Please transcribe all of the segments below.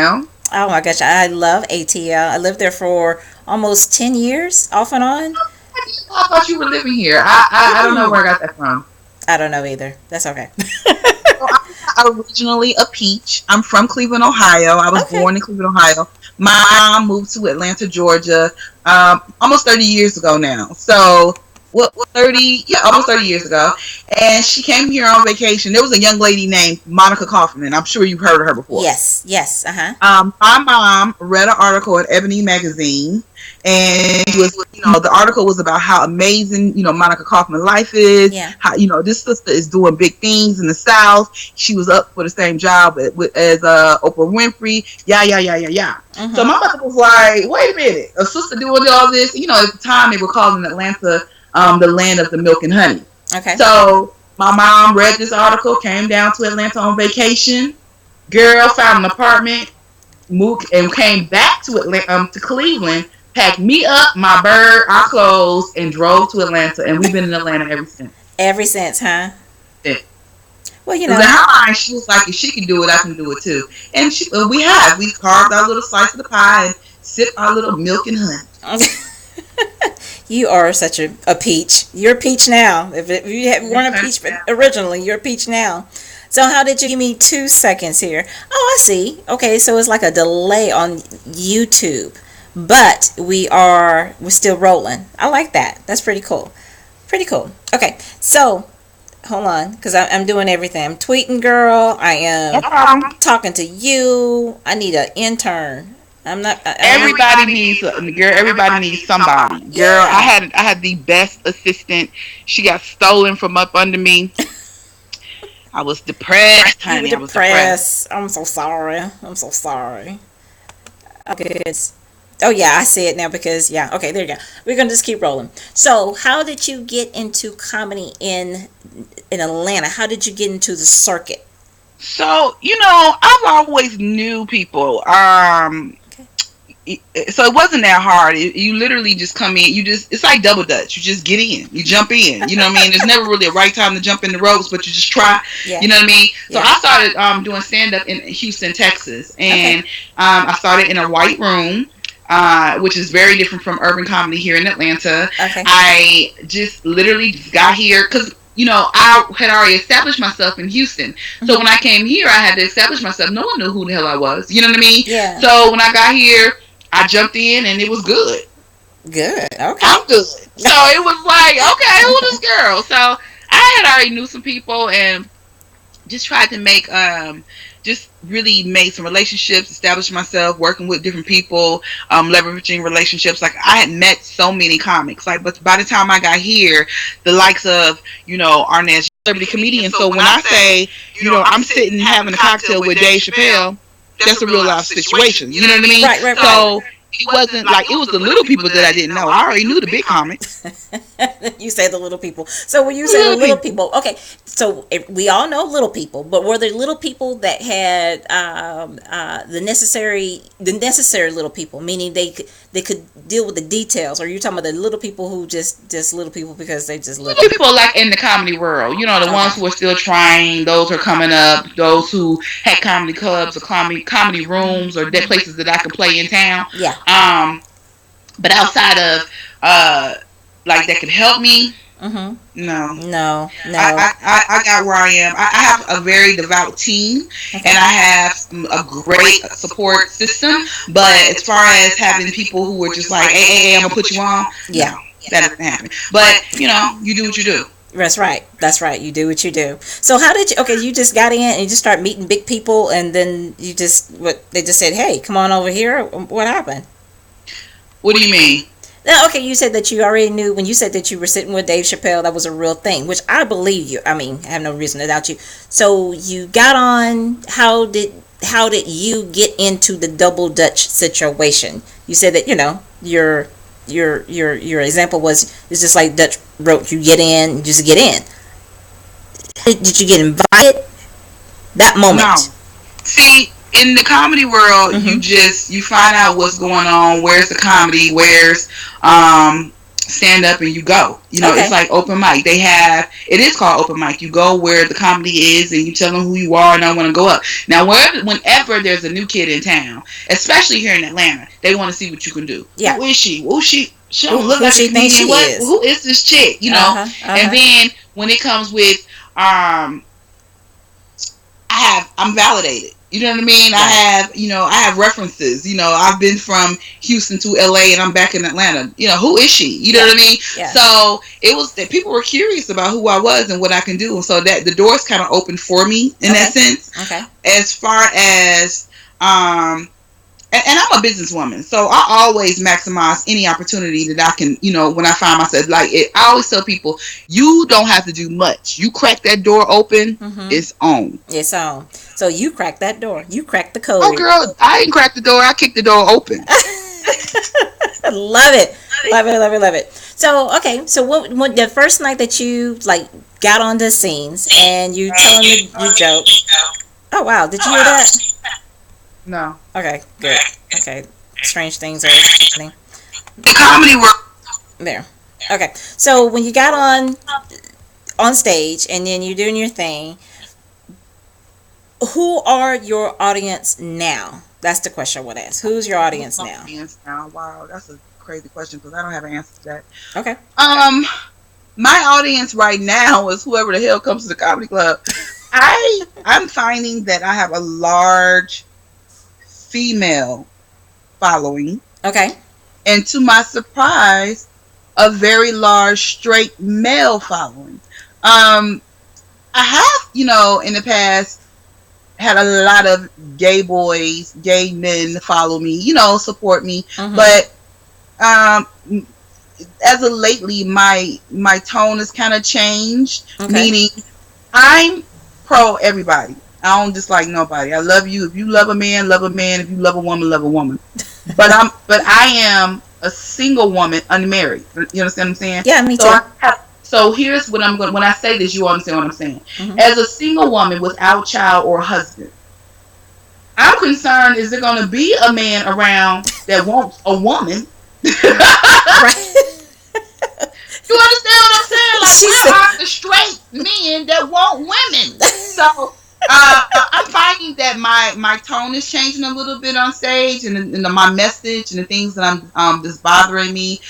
now. Oh my gosh, I love ATL. I lived there for almost 10 years, off and on. I thought you were living here. I don't know where I got that from. I don't know either. That's okay. So I'm originally a peach. I'm from Cleveland, Ohio. I was born in Cleveland, Ohio. My mom moved to Atlanta, Georgia, almost 30 years ago now. So, what 30? Yeah, almost 30 years ago. And she came here on vacation. There was a young lady named Monica Kaufman. I'm sure you've heard of her before. Yes. My mom read an article in Ebony magazine, and it was, the article was about how amazing, Monica Kaufman's life is. Yeah. How, this sister is doing big things in the South. She was up for the same job as Oprah Winfrey. Yeah. Mm-hmm. So my mother was like, wait a minute, a sister doing all this? At the time they were calling Atlanta the land of the milk and honey. Okay. So my mom read this article, came down to Atlanta on vacation. Girl found an apartment, moved and came back to Atlanta, to Cleveland, packed me up, my bird, our clothes, and drove to Atlanta. And we've been in Atlanta ever since. Ever since, huh? Yeah. Well, in her mind, she was like, if she can do it, I can do it too. And we carved our little slice of the pie and sipped our little milk and honey. You are such a peach. You're a peach now. If you weren't a peach originally, you're a peach now. So how did you give me 2 seconds here? Oh, I see. Okay, so it's like a delay on YouTube, but we're still rolling. I like that. That's pretty cool. Okay, so hold on, because I'm doing everything. I'm tweeting, girl. I am talking to you. I need an intern. I'm not. Everybody needs somebody. Girl, Yeah. I had the best assistant. She got stolen from up under me. I was depressed, honey. You were depressed. I'm so sorry. Okay. Oh yeah, I see it now because okay, there you go. We're gonna just keep rolling. So, how did you get into comedy in Atlanta? How did you get into the circuit? So, I've always knew people. So it wasn't that hard. You literally just come in. It's like double dutch. You just get in. You jump in. You know what I mean? There's never really a right time to jump in the ropes, but you just try. Yeah. You know what I mean? So Yeah. I started doing stand-up in Houston, Texas. And I started in a white room, which is very different from urban comedy here in Atlanta. Okay. I just literally got here because I had already established myself in Houston. So when I came here, I had to establish myself. No one knew who the hell I was. You know what I mean? Yeah. So when I got here, I jumped in and it was good. Good. Okay. I'm good. So it was like, okay, who this girl? So I had already knew some people and just tried to make, just really made some relationships, established myself, working with different people, leveraging relationships. Like I had met so many comics. But by the time I got here, the likes of, Arnaz, celebrity comedian. So when I say, I'm sitting having a cocktail with Dave Chappelle, that's a real life situation. You know what I mean? Right. So it wasn't like it was the little people that I didn't know. I already knew the big comics. You say the little people. So when you say the little people, okay. So we all know little people, but were there little people that had the necessary little people, meaning they could deal with the details? Or are you talking about the little people who just little people because they just little people like in the comedy world, the ones who are still trying, those who are coming up, those who had comedy clubs or comedy rooms or places that I could play in town. Yeah. But outside of that could help me. Mm-hmm. No. I got where I am. I have a very devout team, and I have a great support system. But as far as having people who were just like, hey, I'm gonna put you on, no, that doesn't happen. But you do what you do. That's right. You do what you do. So how did you? Okay, you just got in and you just start meeting big people, and then they just said, hey, come on over here. What happened? What do you mean? No, okay, you said that you already knew when you said that you were sitting with Dave Chappelle, that was a real thing, which I believe you. I mean, I have no reason to doubt you. So you got on. How did you get into the double dutch situation? You said that your example was it's just like Dutch wrote. You get in, you just get in. Did you get invited? That moment. No. See, in the comedy world, you find out what's going on. Where's the comedy? Where's stand up and you go. It's Okay. like open mic. It is called open mic. You go where the comedy is and you tell them who you are and I want to go up. Now, whenever there's a new kid in town, especially here in Atlanta, they want to see what you can do. Yeah. Who is she? She don't Who look like a she thinks she comedian. is? Who is this chick? And then when it comes with, I'm validated. You know what I mean? Right. I have references. I've been from Houston to LA and I'm back in Atlanta. Who is she? You know what I mean? Yeah. So it was that people were curious about who I was and what I can do. And so that the doors kind of opened for me in that sense. Okay. As far as, and I'm a businesswoman, so I always maximize any opportunity that I can, when I find myself, I always tell people, you don't have to do much. You crack that door open, it's on. It's on. So you cracked that door. You cracked the code. Oh, girl, I didn't crack the door. I kicked the door open. Love it. Love it, love it, love it. So, okay, so what the first night that you, got on the scenes and you telling your joke. Oh, wow. Did you hear that? No. Okay, good. Okay, strange things are happening. Comedy work. There. Okay, so when you got on stage and then you're doing your thing, who are your audience now? That's the question I want to ask. Who's your audience now? Wow, that's a crazy question because I don't have an answer to that. Okay. My audience right now is whoever the hell comes to the comedy club. I'm finding that I have a large female following. Okay. And to my surprise, a very large straight male following. I have, in the past had a lot of gay boys, gay men follow me, support me. But as of lately, my tone has kind of changed. Okay. Meaning, I'm pro everybody. I don't dislike nobody. I love you. If you love a man, love a man. If you love a woman, love a woman. But I am a single woman, unmarried. You understand what I'm saying? Yeah, me too. So here's what I'm going. When I say this, you understand what I'm saying. As a single woman without child or husband, I'm concerned: is there going to be a man around that wants a woman? Right. You understand what I'm saying? Where are the straight men that want women? So I'm finding that my tone is changing a little bit on stage, and my message and the things that I'm that's bothering me.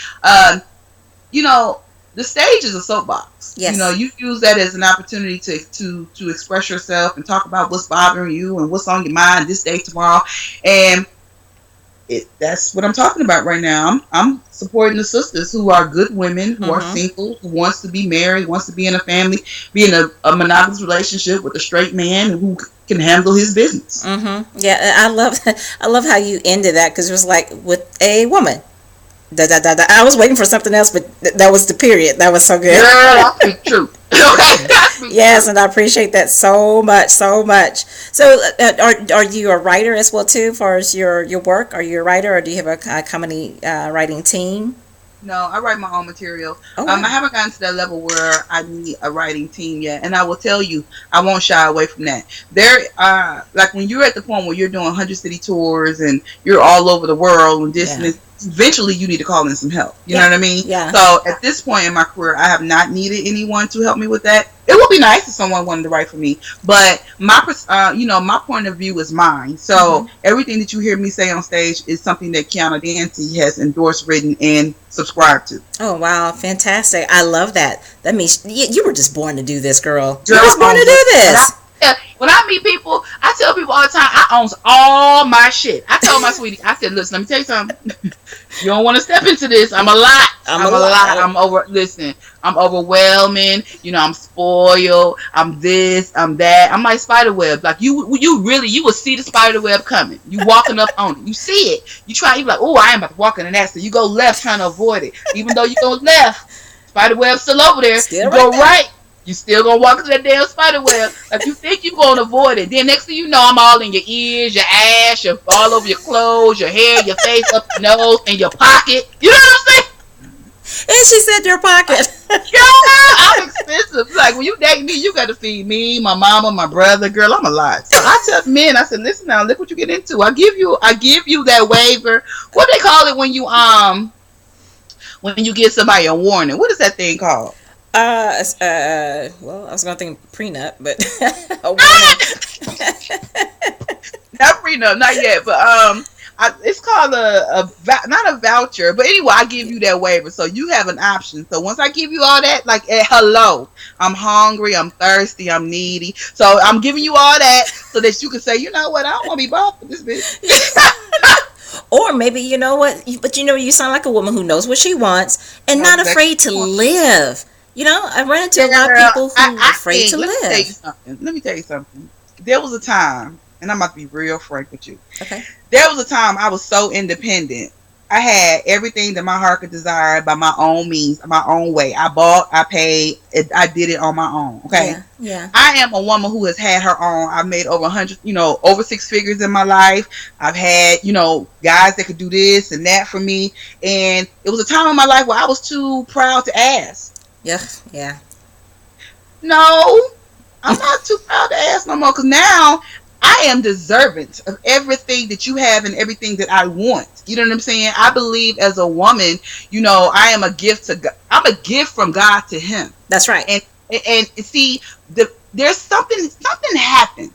The stage is a soapbox. Yes. You use that as an opportunity to express yourself and talk about what's bothering you and what's on your mind this day, tomorrow, and that's what I'm talking about right now. I'm supporting the sisters who are good women, who are single, who wants to be married, wants to be in a family, be in a monogamous relationship with a straight man who can handle his business. Yeah, I love how you ended that, because it was like with a woman. I was waiting for something else, but that was the period. That was so good. Yeah, that's true. Yes, and I appreciate that so much, so much. So, are you a writer as well too, as far as your work? Are you a writer, or do you have a comedy writing team? No, I write my own material. Oh, wow. I haven't gotten to that level where I need a writing team yet, and I will tell you, I won't shy away from that. Like when you're at the point where you're doing 100 city tours and you're all over the world and this and this, eventually you need to call in some help. You know what I mean? Yeah. So at this point in my career, I have not needed anyone to help me with that. It would be nice if someone wanted to write for me, but my point of view is mine. So everything that you hear me say on stage is something that Kiana Dancie has endorsed, written, and subscribed to. Oh, wow. Fantastic. I love that. That means you were just born to do this, girl. You were just born to do this. When I meet people, I tell people all the time, I own all my shit. I told my sweetie, I said, listen, let me tell you something. You don't want to step into this. I'm a lot. I'm overwhelming. I'm spoiled. I'm this. I'm that. I'm like spiderweb. Like you will see the spiderweb coming. You walking up on it. You see it. You like, oh, I am about to walk into that. So you go left trying to avoid it. Even though you go left, spiderweb's still over there. Still you go right. You still gonna walk into that damn spider web. Like you think you gonna avoid it. Then next thing you know, I'm all in your ears, your ass, all over your clothes, your hair, your face, up your nose, and your pocket. You know what I'm saying? And she said your pocket. Yeah, I'm expensive. Like when you date me, you gotta feed me, my mama, my brother. Girl, I'm a lot. So I tell men, I said, listen now, look what you get into. I give you that waiver. What they call it when when you give somebody a warning? What is that thing called? Well, I was gonna think prenup, but a warning. Not prenup, not yet, but it's called not a voucher, but anyway, I give you that waiver, so you have an option. So once I give you all that, like, hello, I'm hungry, I'm thirsty, I'm needy, so I'm giving you all that so that you can say, you know what, I don't want to be bought for this bitch. Or maybe, you know what, but you sound like a woman who knows what she wants and not afraid to live. I run into a lot of people who are afraid to live. Let me tell you something. There was a time, and I'm about to be real frank with you. Okay. There was a time I was so independent. I had everything that my heart could desire by my own means, my own way. I bought, I paid, I did it on my own. Okay. Yeah. I am a woman who has had her own. I've made over 100, over 6 figures in my life. I've had, guys that could do this and that for me. And it was a time in my life where I was too proud to ask. Yeah. No, I'm not too proud to ask no more, because now I am deserving of everything that you have and everything that I want. You know what I'm saying? I believe as a woman, I am a gift to God. I'm a gift from God to Him. That's right. And see, there's something happened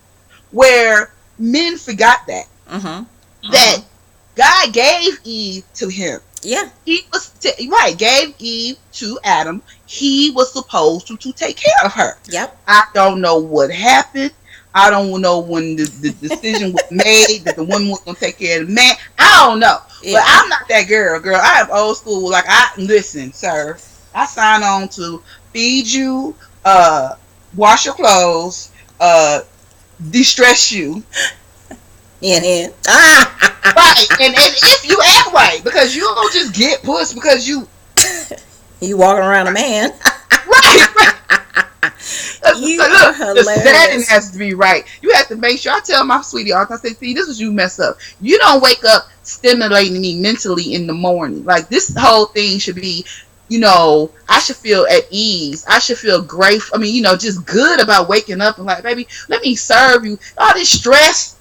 where men forgot that. That God gave Eve to him. Yeah. He was gave Eve to Adam. He was supposed to take care of her. Yep. I don't know what happened. I don't know when the decision was made that the woman was going to take care of the man. I don't know. Yeah. But I'm not that girl. I am old school. Like, listen, sir. I sign on to feed you, wash your clothes, distress you. And right. And if you act right, because you don't just get puss because you walking around a man. right. You are hilarious. The setting has to be right. You have to make sure. I tell my sweetie all the time, I say, see, this is you mess up. You don't wake up stimulating me mentally in the morning. Like, this whole thing should be, I should feel at ease. I should feel grateful. I mean, just good about waking up and like, baby, let me serve you. All this stress.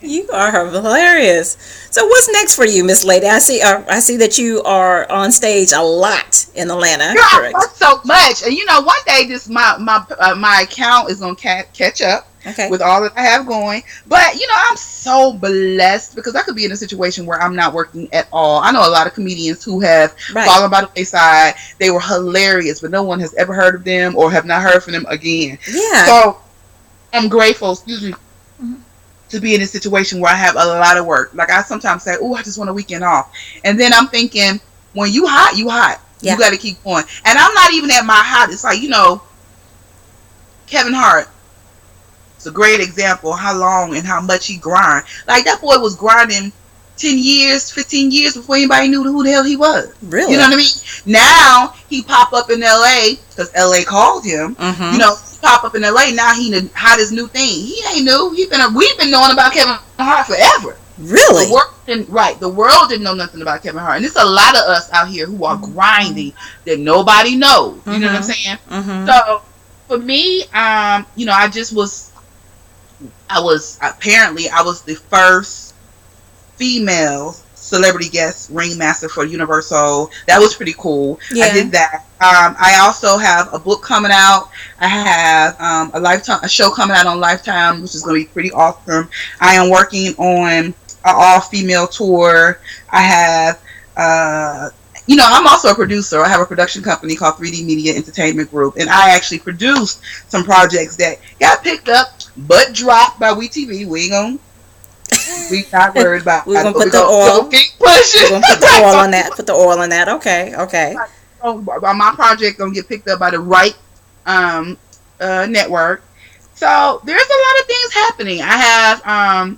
You are hilarious. So what's next for you, Miss Lady? I see that you are on stage a lot in Atlanta. Girl, correct? I so much, and one day this my account is gonna catch up. Okay. With all that I have going. But, I'm so blessed because I could be in a situation where I'm not working at all. I know a lot of comedians who have fallen by the wayside. They were hilarious, but no one has ever heard of them or have not heard from them again. Yeah. So I'm grateful, to be in a situation where I have a lot of work. Like, I sometimes say, oh, I just want a weekend off. And then I'm thinking, when you hot, you hot. Yeah. You got to keep going. And I'm not even at my hot. It's like, Kevin Hart. It's a great example of how long and how much he grind. Like, that boy was grinding 10 years, 15 years before anybody knew who the hell he was. Really? You know what I mean? Now, he pop up in L.A. because L.A. called him. Mm-hmm. He pop up in L.A. Now he the hottest new thing. He ain't new. We've been knowing about Kevin Hart forever. Really? The world didn't know nothing about Kevin Hart. And there's a lot of us out here who are grinding that nobody knows. You know what I'm saying? Mm-hmm. So, for me, I was the first female celebrity guest ringmaster for Universal. That was pretty cool. Yeah. I did that. I also have a book coming out. I have a show coming out on Lifetime, which is going to be pretty awesome. I am working on an all-female tour. I have, I'm also a producer. I have a production company called 3D Media Entertainment Group, and I actually produced some projects that got picked up but dropped by WeTV. We not worried about. We're gonna put the oil. Keep pushing. We're gonna put the oil on that. Put the oil on that. Okay. My project gonna get picked up by the right network. So there's a lot of things happening. I have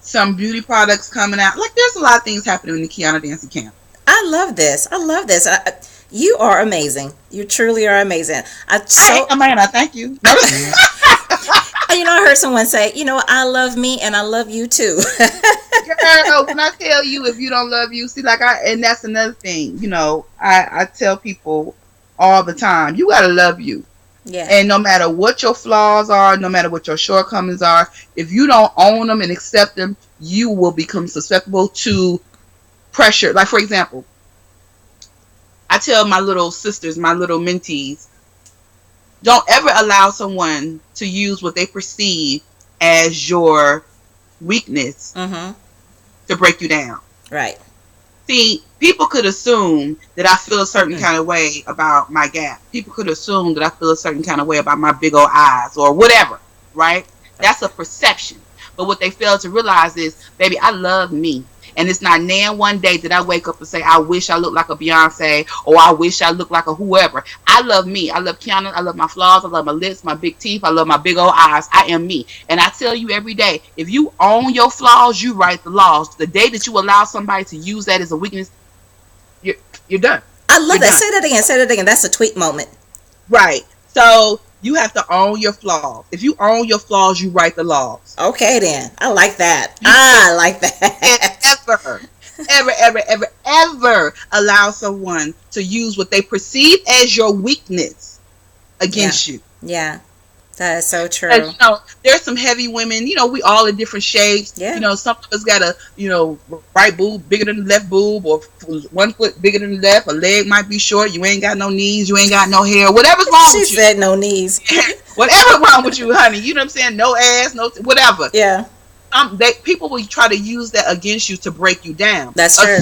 some beauty products coming out. Like, there's a lot of things happening in the Kiana Dancie camp. I love this. You are amazing. You truly are amazing. I thank you. I heard someone say, I love me and I love you too. Girl, when I tell you, if you don't love you, see, and that's another thing, I tell people all the time, you gotta love you. Yeah. And no matter what your flaws are, no matter what your shortcomings are, if you don't own them and accept them, you will become susceptible to pressure. Like, for example, I tell my little sisters, my little mentees, don't ever allow someone to use what they perceive as your weakness to break you down. Right. See, people could assume that I feel a certain kind of way about my gap. People could assume that I feel a certain kind of way about my big old eyes or whatever, right? That's a perception. But what they fail to realize is, baby, I love me. And it's not now one day that I wake up and say, I wish I looked like a Beyonce, or I wish I looked like a whoever. I love me. I love Kiana. I love my flaws. I love my lips, my big teeth. I love my big old eyes. I am me. And I tell you every day, if you own your flaws, you write the laws. The day that you allow somebody to use that as a weakness, you're done. I love You're that. done. Say that again. Say that again. That's a tweet moment. Right. So you have to own your flaws. If you own your flaws, you write the laws. Okay, then. I like that. I like that. And ever allow someone to use what they perceive as your weakness against you. Yeah. That is so true. And, there's some heavy women, we all in different shapes. Yeah. Some of us got a, right boob bigger than the left boob, or 1 foot bigger than the left. A leg might be short. You ain't got no knees. You ain't got no hair. Whatever's wrong with you. She said no knees. Whatever's wrong with you, honey. You know what I'm saying? No ass, no whatever. Yeah. People will try to use that against you to break you down. That's true.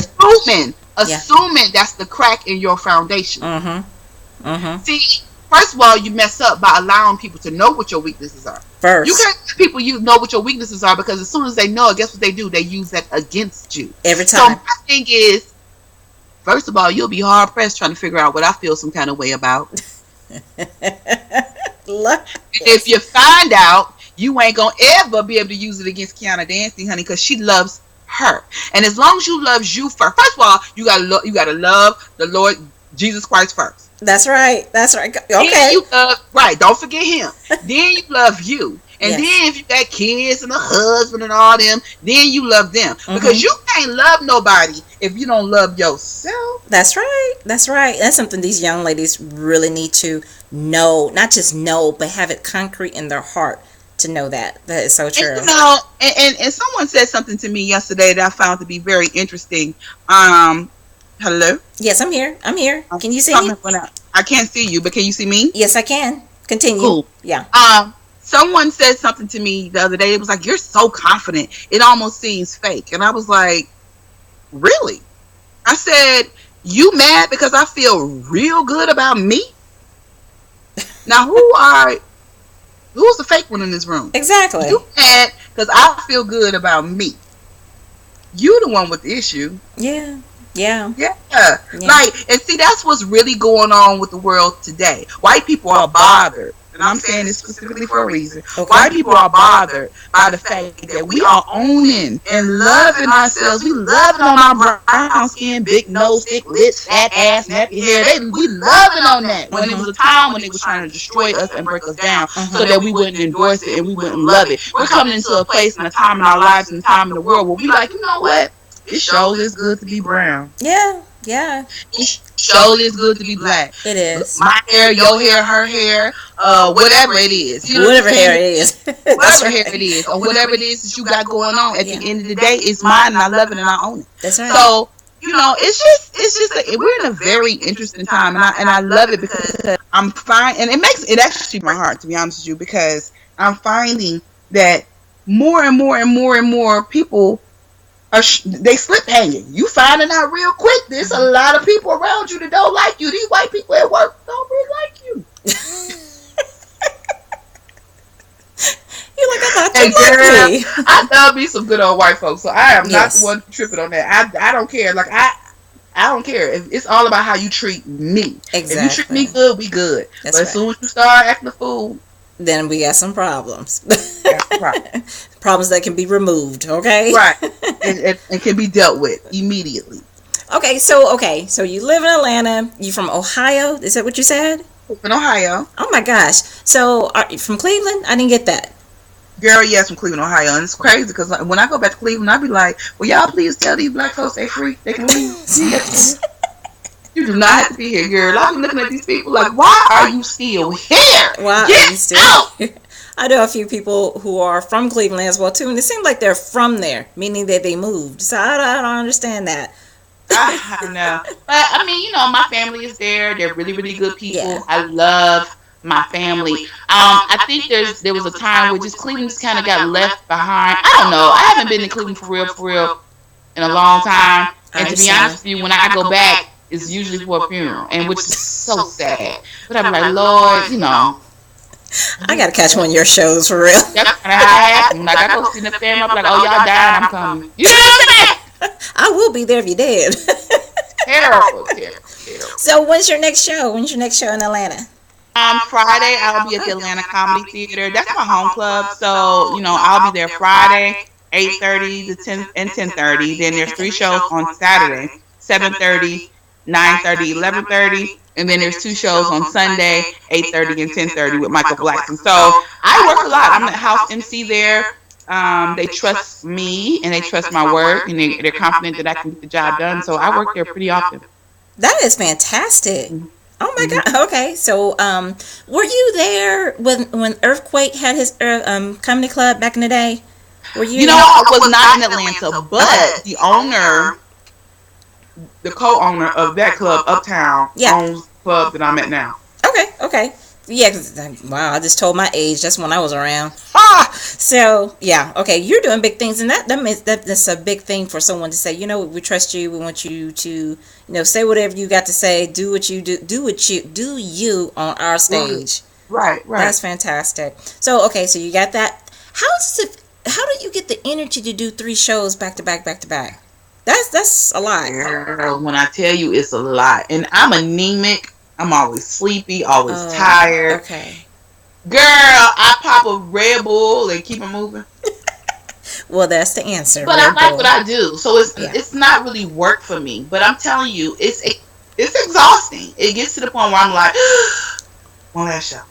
Assuming that's the crack in your foundation. See, first of all, you mess up by allowing people to know what your weaknesses are. First. You can't let people know what your weaknesses are, because as soon as they know it, guess what they do? They use that against you. Every time. So my thing is, first of all, you'll be hard pressed trying to figure out what I feel some kind of way about. If you find out, you ain't gonna ever be able to use it against Kiana Dancie, honey, because she loves her. And as long as you loves you first of all, you gotta love the Lord Jesus Christ first. That's right. Okay. Right. Don't forget him. Then you love you. And then if you got kids and a husband and all them, then you love them. Because you can't love nobody if you don't love yourself. That's right. That's something these young ladies really need to know. Not just know, but have it concrete in their heart to know that. That is so true. And someone said something to me yesterday that I found to be very interesting. Hello? Yes, I'm here. Can you see me? I can't see you, but can you see me? Yes, I can. Continue. Cool. Yeah. Someone said something to me the other day. It was like, you're so confident. It almost seems fake. And I was like, really? I said, you mad because I feel real good about me? Now, who's the fake one in this room? Exactly. You mad because I feel good about me. You the one with the issue. Yeah. And see, that's what's really going on with the world today. White people are bothered, and I'm saying this specifically for a reason. Okay. White people are bothered by the fact that we are owning and loving ourselves. We loving on our brown skin, big nose, thick lips, fat ass, nappy hair. We loving on that. When it was a time when they was trying to destroy us and break us down, so that we wouldn't endorse it and we wouldn't love it. We're coming into a place and a time in our lives and a time in the world where we like, you know what? It sure is good to be brown. Yeah. It sure is good to be black. It is. My hair, your hair, her hair, whatever it is. You know whatever hair it is. Whatever hair it is, or whatever it is that you got going on. At the end of the day, it's mine, and I love it, and I own it. That's right. So, it's just we're in a very interesting time, and I love it because I'm and it actually my heart, to be honest with you, because I'm finding that more and more and more and more people they slip hanging. You finding out real quick. There's a lot of people around you that don't like you. These white people at work don't really like you. You're like, I thought you liked me. I love me some good old white folks, so I am not the one tripping on that. I don't care. Like I don't care. It's all about how you treat me. Exactly. If you treat me good, we good. But as soon as you start acting a fool, then we got some problems. Problems that can be removed, okay? Right. and can be dealt with immediately. Okay, so you live in Atlanta. You from Ohio? Is that what you said? In Ohio. Oh my gosh. So are you from Cleveland? I didn't get that. Girl, yes, from Cleveland, Ohio. And it's crazy because when I go back to Cleveland, I be like, will y'all please tell these black folks they free? They can leave. You do not have to be here, girl. I've been looking at these people like, why are you still here? Why are you Get still out! here? I know a few people who are from Cleveland as well too, and it seems like they're from there, meaning that they moved. So I don't understand that. I know. But I mean, my family is there. They're really, really good Yeah. people. I love my family. I think there was a time where just Cleveland just kind of got left behind. I don't know. I haven't been to Cleveland for real in a long time. I And to be honest understand. with you, when I go back, it's usually for a funeral, and which is so sad. But I'm like, Lord, I gotta catch one of your shows for real. that's kind of how it happened. Like I go see the family, I'm like, oh y'all dying, I'm coming. You know what I'm saying? I will be there if you did. Terrible, terrible. So when's your next show? When's your next show in Atlanta? Friday I'll be at the Atlanta Comedy Theater. That's my home club, so I'll be there Friday, 8:30 to 10:30. Then there's 3 shows on Saturday, 7:30, 9:30, 11:30, and then there's 2 shows on Sunday, 8:30 and 10:30 with Michael Blackson. So I work a lot. I'm the house MC there. They trust me and they trust my work, and they're confident that I can get the job done. So I work there pretty often. That is fantastic. Oh my God. Okay. So, were you there when Earthquake had his comedy club back in the day? Were you? I was not in Atlanta, but the owner, the co-owner of that club, Uptown, owns the club that I'm at now. Okay. Okay. Yeah. 'Cause, wow. I just told my age. That's when I was around. Ah. So yeah. Okay. You're doing big things, and that means that's a big thing for someone to say. We trust you. We want you to say whatever you got to say. Do what you do you on our stage. Right. That's fantastic. So okay. So you got that. How do you get the energy to do 3 shows back to back? That's a lot. Girl, when I tell you it's a lot, and I'm anemic. I'm always sleepy, always tired. Okay. Girl, I pop a Red Bull and keep it moving. Well, that's the answer. But I like what I do, so it's not really work for me. But I'm telling you, it's exhausting. It gets to the point where I'm like, one last show.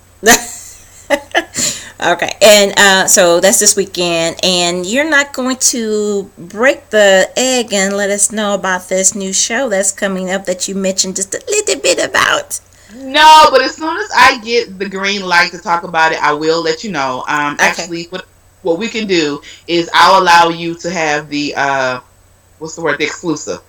Okay, and so that's this weekend, and you're not going to break the egg and let us know about this new show that's coming up that you mentioned just a little bit about. No, but as soon as I get the green light to talk about it, I will let you know. Actually, what we can do is I'll allow you to have the the exclusive.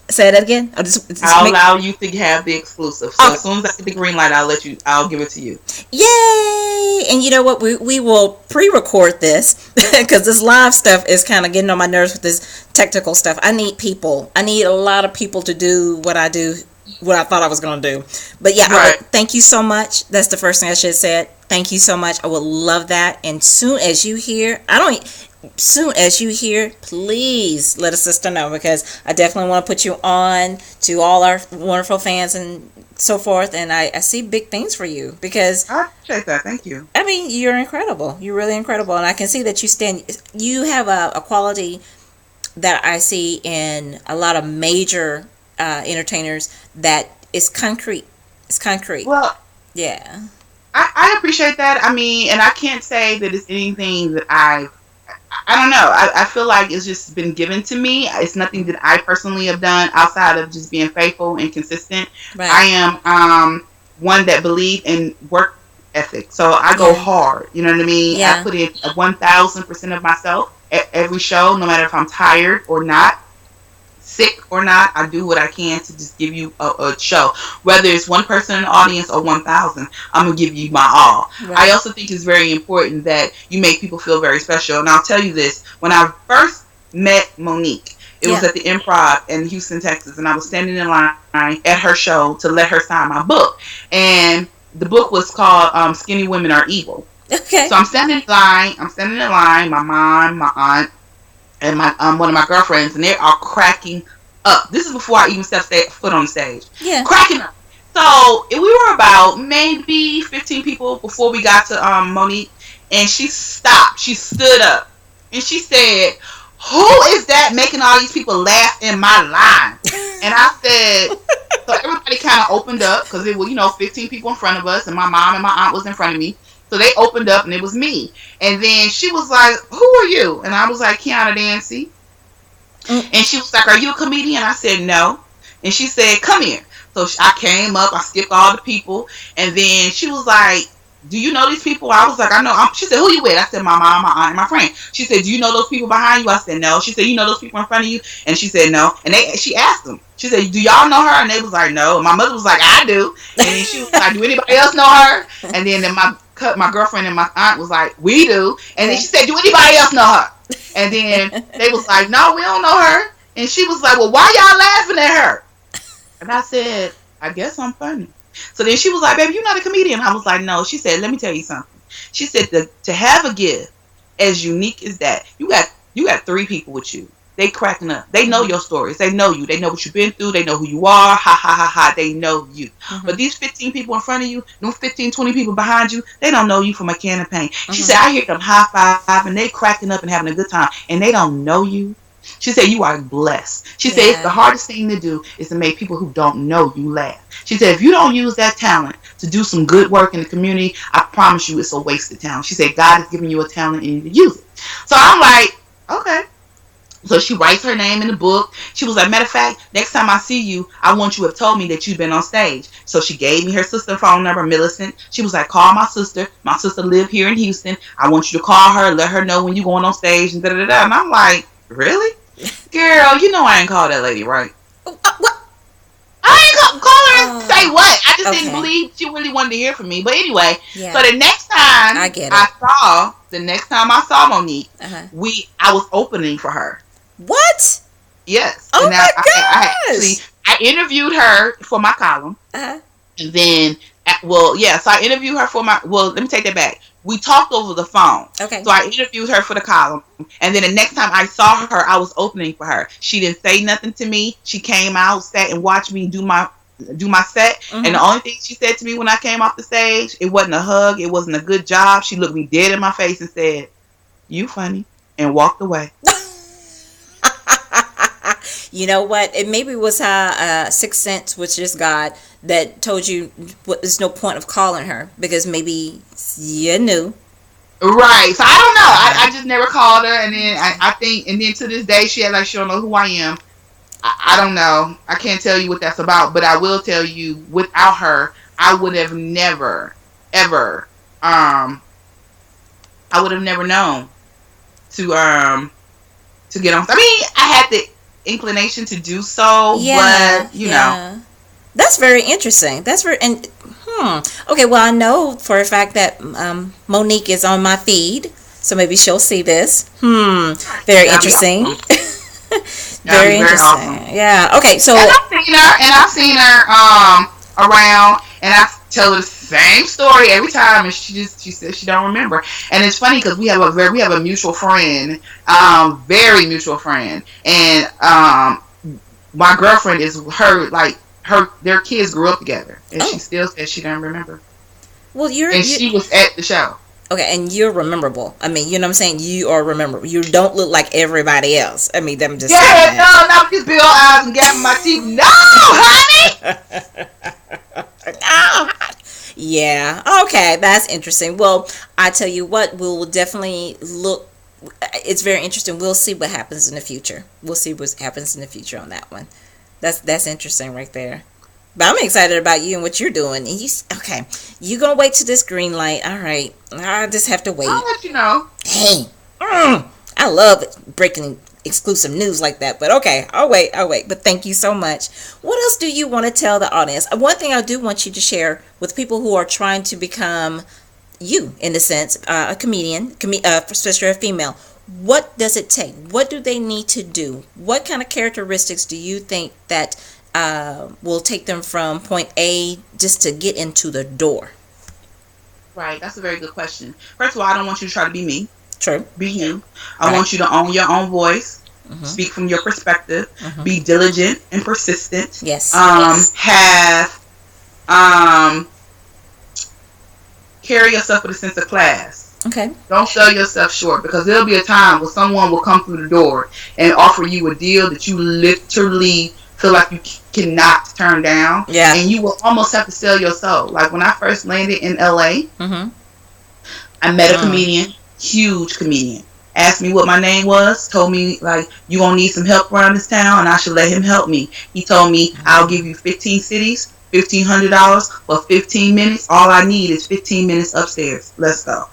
Say that again. I'll allow you to have the exclusive. So as soon as I get the green light, I'll give it to you. Yay! And you know what? We will pre-record this because this live stuff is kind of getting on my nerves with this technical stuff. I need people. I need a lot of people to do what I do, what I thought I was going to do. But yeah, right. Thank you so much. That's the first thing I should have said. Thank you so much. I would love that. And soon as you hear, please let a sister know, because I definitely want to put you on to all our wonderful fans and so forth. And I see big things for you, because I appreciate that. Thank you. I mean, you're incredible. You're really incredible. And I can see that you have a quality that I see in a lot of major entertainers that is concrete. It's concrete. Well, yeah. I appreciate that. I mean, and I can't say that it's anything that I don't know. I feel like it's just been given to me. It's nothing that I personally have done outside of just being faithful and consistent. Right. I am one that believes in work ethic. So I go hard. You know what I mean? Yeah. I put in 1,000% of myself at every show, no matter if I'm tired or not, sick or not. I do what I can to just give you a show. Whether it's one person in the audience or 1,000, I'm going to give you my all. Right. I also think it's very important that you make people feel very special. And I'll tell you this. When I first met Monique, it was at the Improv in Houston, Texas. And I was standing in line at her show to let her sign my book. And the book was called Skinny Women Are Evil. Okay. So I'm standing in line. My mom, my aunt, and my one of my girlfriends, and they are cracking up. This is before I even stepped foot on the stage. Yeah. Cracking up. So we were about maybe 15 people before we got to Monique, and she stopped. She stood up, and she said, "Who is that making all these people laugh in my line?" And I said, so everybody kind of opened up, because it was 15 people in front of us, and my mom and my aunt was in front of me. So they opened up, and it was me. And then she was like, "Who are you?" And I was like, "Kiana Dancie." And she was like, "Are you a comedian?" I said, "No." And she said, come here. So I came up, I skipped all the people, and then she was like, do you know these people? I was like, I know. She said, who you with? I said, my mom, my aunt, and my friend. She said, do you know those people behind you? I said, no. She said, you know those people in front of you? And she said, no. And she asked them. She said, do y'all know her? And they was like, no. And my mother was like, I do. And then she was like, do anybody else know her? And then my girlfriend and my aunt was like, we do. And then she said, do anybody else know her? And then they was like, no, we don't know her. And she was like, well, why y'all laughing at her? And I said, I guess I'm funny. So then she was like, baby, you're not a comedian. I was like, no. She said, let me tell you something. She said, to have a gift as unique as that, you got 3 people with you. They cracking up. They know your stories. They know you. They know what you've been through. They know who you are. Ha, ha, ha, ha. They know you. Mm-hmm. But these 15 people in front of you, them 15, 20 people behind you, they don't know you from a can of paint. Mm-hmm. She said, I hear them high five and they cracking up and having a good time. And they don't know you. She said, you are blessed. She said, it's the hardest thing to do is to make people who don't know you laugh. She said, if you don't use that talent to do some good work in the community, I promise you it's a waste of talent. She said, God has given you a talent and you need to use it. So I'm like, okay. So she writes her name in the book. She was like, matter of fact, next time I see you, I want you to have told me that you've been on stage. So she gave me her sister's phone number, Millicent. She was like, call my sister. My sister lives here in Houston. I want you to call her, let her know when you're going on stage and da-da-da-da. And I'm like, really? Girl, you know I ain't called that lady, right? What? I ain't call her and say what. I just didn't believe she really wanted to hear from me. But anyway, so the next time I saw Monique, I was opening for her. What? Yes. Oh, and my gosh. I interviewed her for my column. And then, so I interviewed her for let me take that back. We talked over the phone. Okay. So I interviewed her for the column. And then the next time I saw her, I was opening for her. She didn't say nothing to me. She came out, sat and watched me do my set. Mm-hmm. And the only thing she said to me when I came off the stage, it wasn't a hug. It wasn't a good job. She looked me dead in my face and said, you funny, and walked away. You know what? It maybe was her sixth sense, which is God, that told you there's no point of calling her because maybe you knew. Right. So I don't know. I just never called her, and then I think, and then to this day she had she don't know who I am. I don't know. I can't tell you what that's about, but I will tell you, without her, I would have never, ever, I would have never known to get on. I mean, I had the inclination to do so, but you know. That's very interesting. Okay, well, I know for a fact that Monique is on my feed, so maybe she'll see this. Very interesting. Very interesting. Awesome. Yeah. Okay, so and I've seen her around, and I tell her the same story every time, and she says she don't remember. And it's funny because we have a mutual friend, very mutual friend, and my girlfriend is their kids grew up together, and she still says she don't remember. Well, she was at the show. Okay, and you're memorable. I mean, you know what I'm saying? You are memorable. You don't look like everybody else. I mean, them just not these big old eyes and gapping my teeth. No, honey. No. Yeah. Okay, that's interesting. Well, I tell you what, we'll definitely look. It's very interesting. We'll see what happens in the future. We'll see what happens in the future on that one. That's interesting right there. But I'm excited about you and what you're doing. And you gonna wait till this green light? All right, I just have to wait. I'll let you know. Hey, I love breaking exclusive news like that. But okay, I'll wait. But thank you so much. What else do you want to tell the audience? One thing I do want you to share with people who are trying to become you, in a sense, a comedian, especially a female. What does it take? What do they need to do? What kind of characteristics do you think that will take them from point A just to get into the door? Right, that's a very good question. First of all, I don't want you to try to be me. True. Be you. I want you to own your own voice. Mm-hmm. Speak from your perspective. Mm-hmm. Be diligent and persistent. Yes. Carry yourself with a sense of class. Okay. Don't sell yourself short, because there'll be a time where someone will come through the door and offer you a deal that you literally feel like you cannot turn down. Yeah. And you will almost have to sell your soul. Like when I first landed in LA, I met a comedian, huge comedian. asked me what my name was, told me, like, you gonna need some help around this town, and I should let him help me. He told me, I'll give you 15 cities, $1,500 for 15 minutes. All I need is 15 minutes upstairs. Let's go.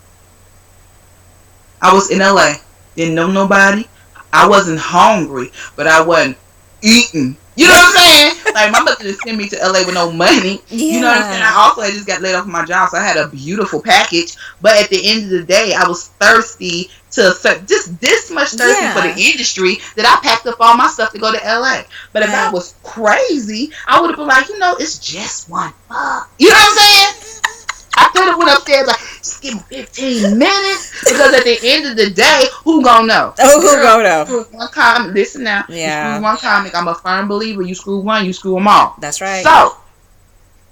I was in LA. Didn't know nobody. I wasn't hungry, but I wasn't eating. You know what I'm saying? Like, my mother just sent me to LA with no money. Yeah. You know what I'm saying? I also had just got laid off from my job, so I had a beautiful package. But at the end of the day, I was thirsty to just this much thirsty for the industry that I packed up all my stuff to go to LA. But if I was crazy, I would have been like, it's just one fuck. You know what I'm saying? I could have went upstairs like, just give me 15 minutes, because at the end of the day, who gonna know? Oh, who gonna know? Screw one comic. Listen now. Yeah. You screw one comic. I'm a firm believer. You screw one, you screw them all. That's right. So,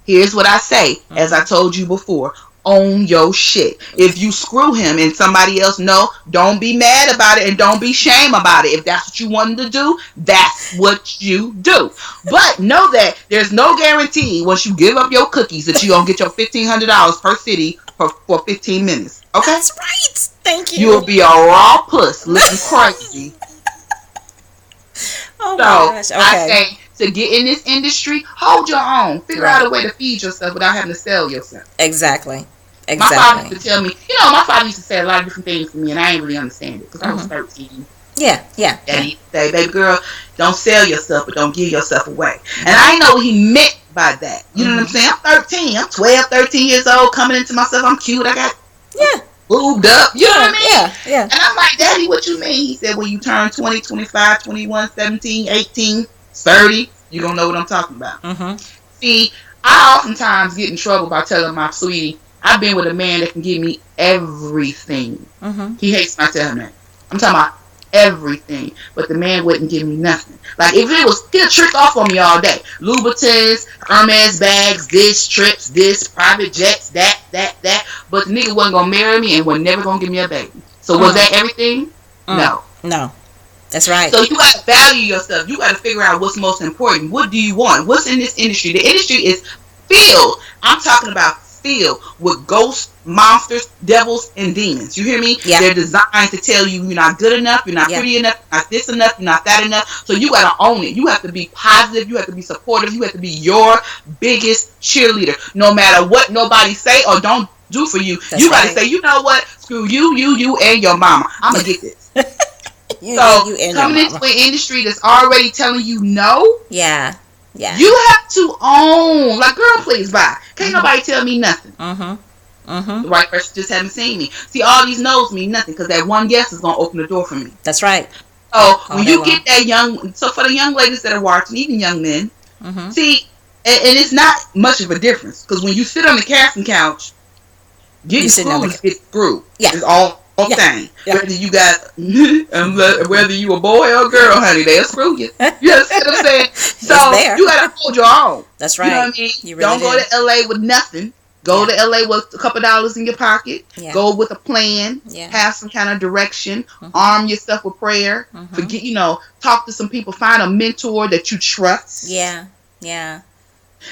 here's what I say, as I told you before. Own your shit. If you screw him and somebody else know, don't be mad about it and don't be shame about it. If that's what you wanted to do, that's what you do. But know that there's no guarantee once you give up your cookies that you're going to get your $1,500 per city for 15 minutes. Okay? That's right. Thank you. You'll be a raw puss looking crazy. Oh my gosh. Okay. I say, to get in this industry, hold your own. Figure out a way to feed yourself without having to sell yourself. Exactly. My father used to tell me, my father used to say a lot of different things to me, and I didn't really understand it because I was 13. Yeah. And he'd say, baby girl, don't sell yourself, but don't give yourself away. And I didn't know what he meant by that. You know what I'm saying? I'm 13. I'm 12, 13 years old, coming into myself. I'm cute. I got boobed up. You know what I mean? Yeah. And I'm like, Daddy, what you mean? He said, when you turn 20, 25, 21, 17, 18, 30, you're going to know what I'm talking about. See, I oftentimes get in trouble by telling my sweetie, I've been with a man that can give me everything. He hates my telling that. I'm talking about everything. But the man wouldn't give me nothing. Like, if it was, he'll trick off on me all day. Louboutins, Hermes bags, this, trips, this, private jets, that. But the nigga wasn't going to marry me and was never going to give me a baby. So was that everything? No. That's right. So you got to value yourself. You got to figure out what's most important. What do you want? What's in this industry? The industry is filled. I'm talking about filled with ghosts, monsters, devils, and demons. You hear me? Yeah. They're designed to tell you you're not good enough, you're not pretty enough, you're not this enough, you're not that enough. So you got to own it. You have to be positive. You have to be supportive. You have to be your biggest cheerleader. No matter what nobody say or don't do for you, you got to say, you know what? Screw you, and your mama. I'm going to get this. Coming into an industry that's already telling you no. Yeah. You have to own. Like, girl, please bye. Can't nobody tell me nothing. The right person just haven't seen me. See, all these no's mean nothing because that one yes is going to open the door for me. That's right. So when you get that so for the young ladies that are watching, even young men, see, and it's not much of a difference because when you sit on the casting couch, getting screwed. Yeah. It's all thing. Yeah. Whether you got, whether you a boy or a girl, honey, they'll screw you. You understand what I'm saying? So you gotta hold your own. That's right. You know what I mean? You really don't go to LA with nothing. Go to LA with a couple dollars in your pocket. Yeah. Go with a plan. Yeah. Have some kind of direction. Arm yourself with prayer. Forget, talk to some people. Find a mentor that you trust. Yeah.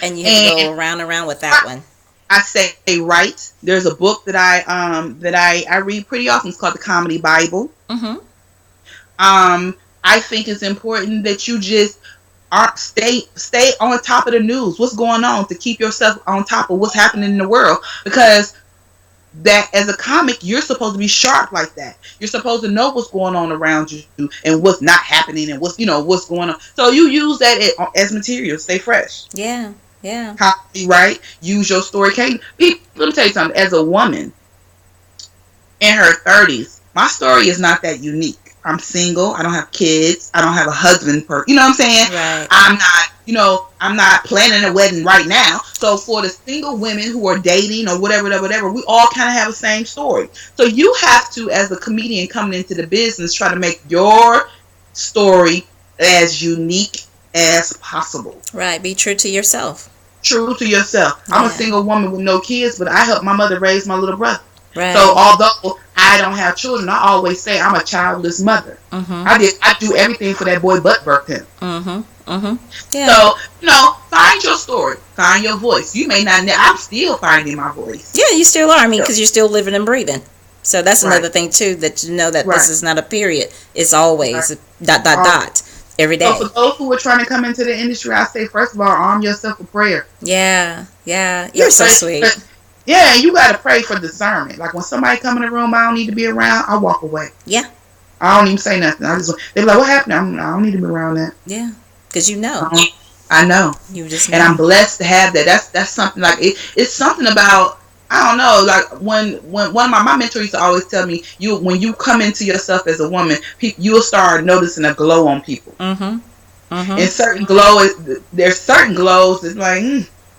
And you have to go around with that one. I say write. There's a book that I read pretty often. It's called the Comedy Bible. I think it's important that you just stay on top of the news. What's going on, to keep yourself on top of what's happening in the world, because that as a comic you're supposed to be sharp like that. You're supposed to know what's going on around you and what's not happening and what's going on. So you use that as material. Stay fresh. Yeah. Copy, right? Use your story. Let me tell you something. As a woman in her 30s, my story is not that unique. I'm single. I don't have kids. I don't have a husband. You know what I'm saying? Right. I'm not planning a wedding right now. So for the single women who are dating or whatever, we all kind of have the same story. So you have to, as a comedian coming into the business, try to make your story as unique as possible. Right. Be true to yourself. True to yourself. Yeah. I'm a single woman with no kids, but I helped my mother raise my little brother. Right. So although I don't have children, I always say I'm a childless mother. I do everything for that boy but birth him. Yeah. So, find your story. Find your voice. You may not I'm still finding my voice. Yeah, you still are. I mean, because you're still living and breathing. So that's Right. another thing too, that you know that Right. this is not a period. It's Right. always dot dot Always. dot every So for day. those who are trying to come into the industry, I say first of all, arm yourself with prayer. Yeah, yeah. Yeah, You're so sweet. yeah, you gotta pray for discernment. Like when somebody come in the room I don't need to be around, I walk away. Yeah, I don't even say nothing. They're like, "What happened?" I don't need to be around that. yeah. Because you know, I know, you just and I'm know. blessed to have that. That's something like it's something about. I don't know, like when one of my mentor used to always tell me, when you come into yourself as a woman, you'll start noticing a glow on people. Mm-hmm. And Mm-hmm. there's certain glows that's like,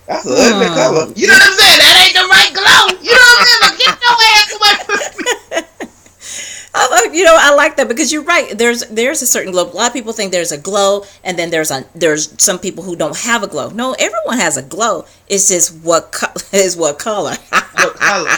that's an ugly color. Hmm. You know what I'm saying? That ain't the right glow. You know what I'm saying? Like, get your ass away from me. I like that because you're right. There's a certain glow. A lot of people think there's a glow, and then there's some people who don't have a glow. No, everyone has a glow. It's just what is what color. What color?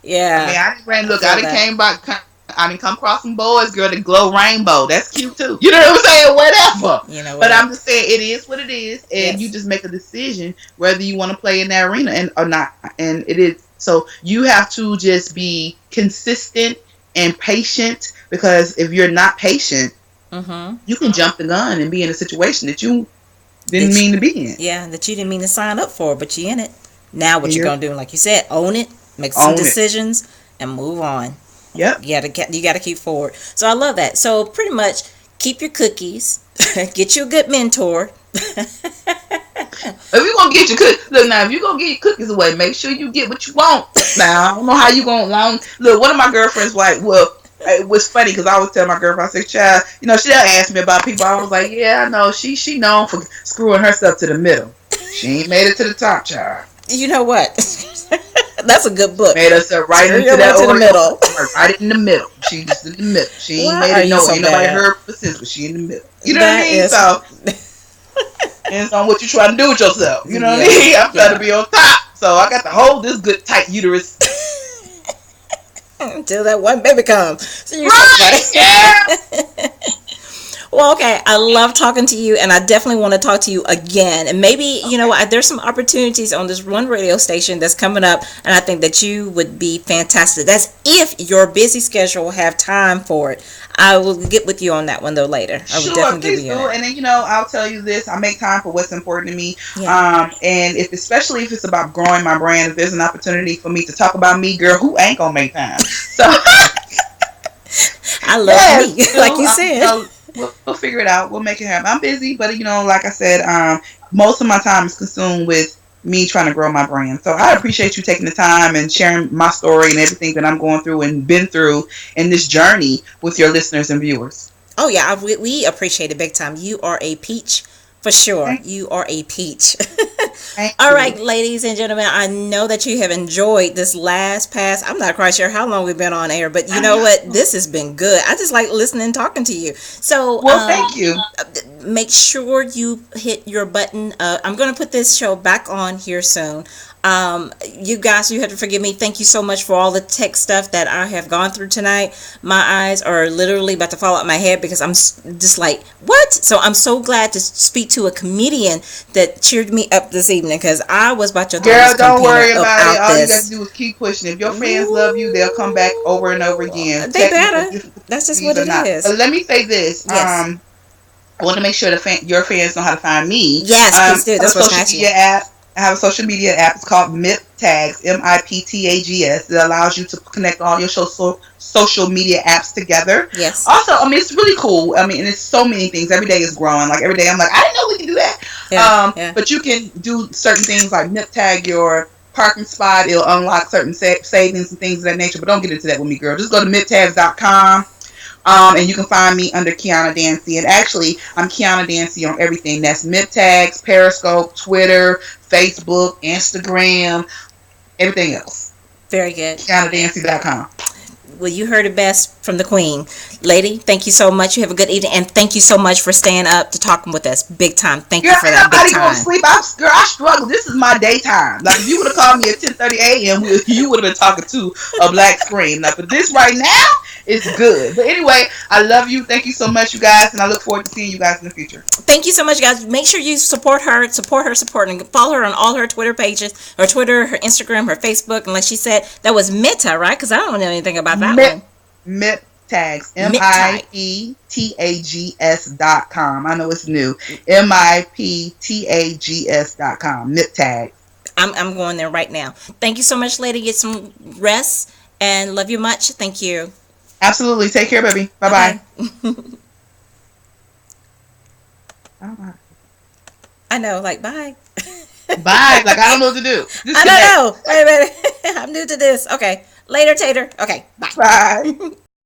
Yeah. I mean, I feel that. came back. I didn't come across some boys, girl, that glow rainbow. That's cute too. You know what I'm saying? Whatever. You know But I'm what? just saying it is what it is, and you Yes. just make a decision whether you want to play in that arena or not. And it is so you have to just be consistent and patient, because if you're not patient, Mm-hmm. you can jump the gun and be in a situation that you didn't That mean to be in. yeah, that you didn't mean to sign up for, but you in it. Now what And you're you're gonna do, like you said, own it, make some on it. decisions, and move on. Yep. You gotta keep forward. So I love that. So pretty much keep your cookies, get you a good mentor. If you're gonna get your cookies, look now. If you're gonna get your cookies away, make sure you get what you want. Now I don't know how you gonna look. One of my girlfriends like, well, it was funny because I always tell my girlfriend, I said, "Child, she'll ask me about people." I was like, "Yeah, I know. She known for screwing herself to the middle. She ain't made it to the top, child. You know what? That's a good book. Made herself right Turn into your way that to the middle. right in the middle. She just in the middle. She ain't Why made are it. you No, so ain't nobody bad? heard her since, but she in the middle. You know what I That mean? is So depends on what you're trying to do with yourself. You know what I yeah, mean? I'm trying yeah. to be on top, so I got to hold this good tight uterus. Until that one baby comes. So you're so Right? Yeah. funny. Well, okay. I love talking to you, and I definitely want to talk to you again. And maybe, there's some opportunities on this one radio station that's coming up, and I think that you would be fantastic. That's if your busy schedule will have time for it. I will get with you on that one, though, later. I will Sure, definitely give please you do. that. And then I'll tell you this: I make time for what's important to me. Yeah. And especially if it's about growing my brand, if there's an opportunity for me to talk about me, girl, who ain't gonna make time? So I love yes, me, like you said. we'll figure it out. We'll make it happen. I'm busy, but like I said, most of my time is consumed with me trying to grow my brand. So I appreciate you taking the time and sharing my story and everything that I'm going through and been through in this journey with your listeners and viewers. Oh, yeah. We appreciate it big time. You are a peach. For sure. Thank You are a peach. thank All you. right, ladies and gentlemen, I know that you have enjoyed this last pass. I'm not quite sure how long we've been on air, but you know what? This has been good. I just like listening and talking to you. So, Well, thank you. make sure you hit your button. I'm going to put this show back on here soon. You guys, you have to forgive me. Thank you so much for all the tech stuff that I have gone through tonight. My eyes are literally about to fall out my head because I'm just like, what? So I'm so glad to speak to a comedian that cheered me up this evening, because I was about to throw Girl, this don't worry computer up about it. out All you got to this. do is keep pushing. If your fans love you, they'll come back over and over again. They Technical better. That's just difficulties what or it not. is. But let me say this. Yes. I want to make sure your fans know how to find me. Yes, please do. I have That's a what's social asking. media app. I have a social media app. It's called MIP Tags, MIPTAGS. It allows you to connect all your social media apps together. Yes. Also, it's really cool. And it's so many things. Every day is growing. Like every day, I'm like, I didn't know we could do that. Yeah. But you can do certain things like MIP Tag your parking spot. It'll unlock certain savings and things of that nature. But don't get into that with me, girl. Just go to miptags.com. And you can find me under Kiana Dancie. And actually, I'm Kiana Dancie on everything. That's MIP Tags, Periscope, Twitter, Facebook, Instagram, everything else. Very good. KianaDancie.com. Well, you heard it best from the queen. Lady, thank you so much. You have a good evening. And thank you so much for staying up to talking with us. Big time. Thank you for that. Big time. Sleep. I struggle. This is my daytime. Like, if you would have called me at 10:30 a.m., you would have been talking to a black screen. Like, but this right now, It's good. But anyway, I love you. Thank you so much, you guys, and I look forward to seeing you guys in the future. Thank you so much, guys. Make sure you support her, and follow her on all her Twitter pages, her Twitter, her Instagram, her Facebook. And like she said, that was Mita, right? Because I don't know anything about that one. MIP tags. Miptags. MIPTAGS.com. I know it's new. MIPTAGS.com. MIP tags. I'm going there right now. Thank you so much, lady. Get some rest and love you much. Thank you. Absolutely. Take care, baby. Bye-bye. Bye. I know, like, bye. Bye. Like, I don't know what to do. I don't know. Wait a minute. I'm new to this. Okay. Later, Tater. Okay. Bye. Bye.